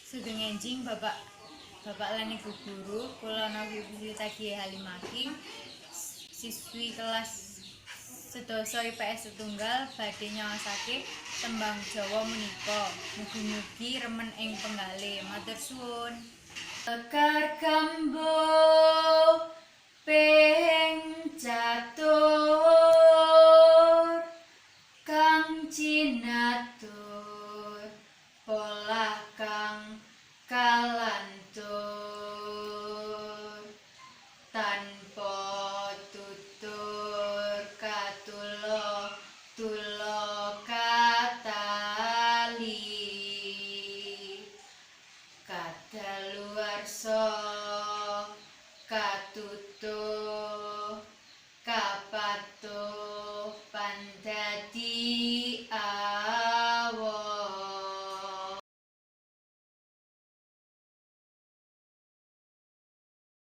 Sugeng enjing Bapak lan Ibu guru, kula Novi Puspita Halimaking, siswi kelas sedasa IPS setunggal badhe nyaosake tembang Jawa menika. Mugi-mugi remen ing penggale. Matur suwun. Lekar kambo ping catur kang cinatur pola kang kalantur tanpa tutur katulo tulo katali kadaluwarsa katutuh kapatuh pandadi